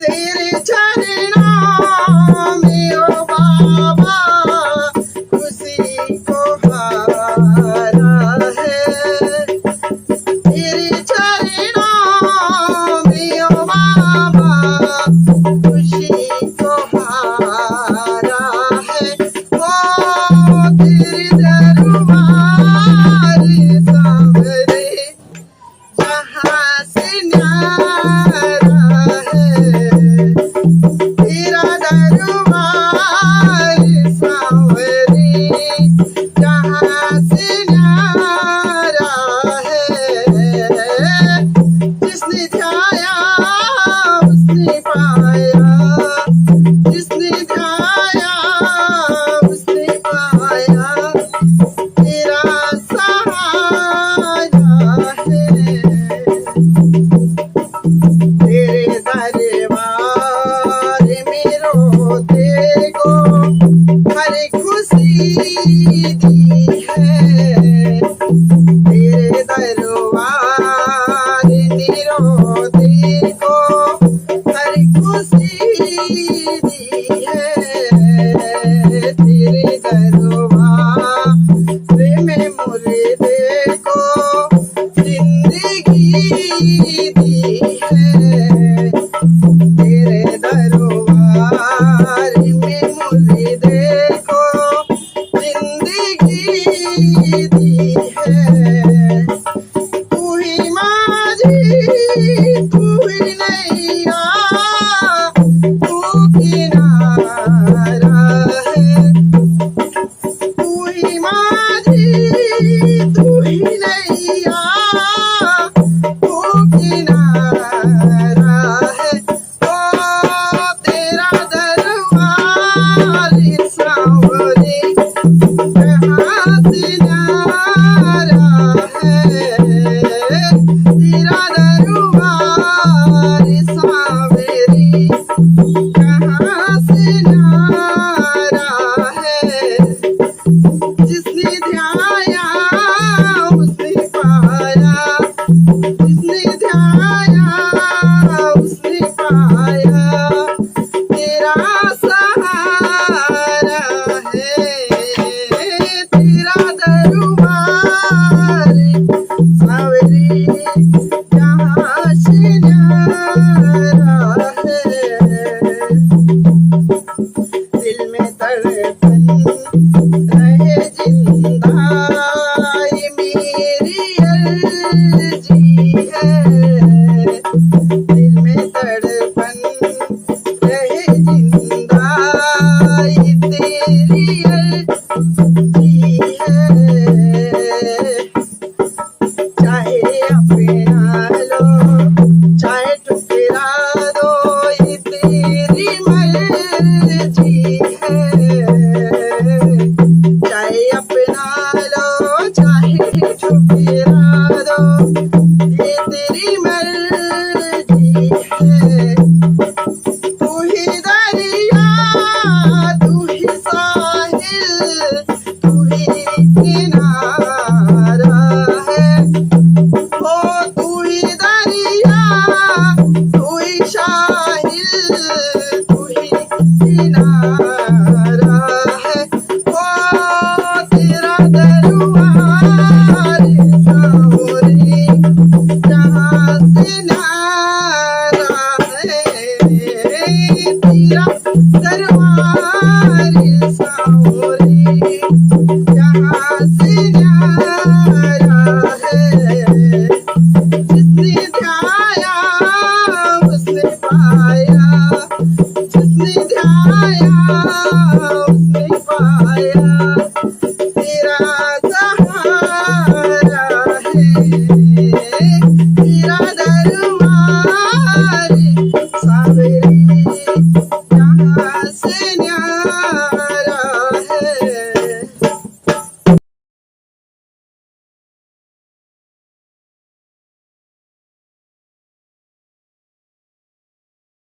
तेरे चरणों में ओ बाबा खुशी को हारा है। तेरे चरणों में ओ बाबा खुशी को हारा है। ओ तेरे दरबार सांवरे जहाँ से न्यारा है। तेरा दरबार सांवरे जहाँ से न्यारा है। जिसने ध्याया उसने पाया, जिसने ध्याया उसने पाया। तेरा सहारा है। तेरे दरबार में रोते को हर खुशी दी है। तेरे दरबार में रोते को हर खुशी दी है। तेरे दरबार में मुर्दे को जिंदगी दी है। तेरे दरबार में मुर्दे को जिंदगी दी है। तू ही माझी, तू ही नैया, तू किनारा है। तू ही माझी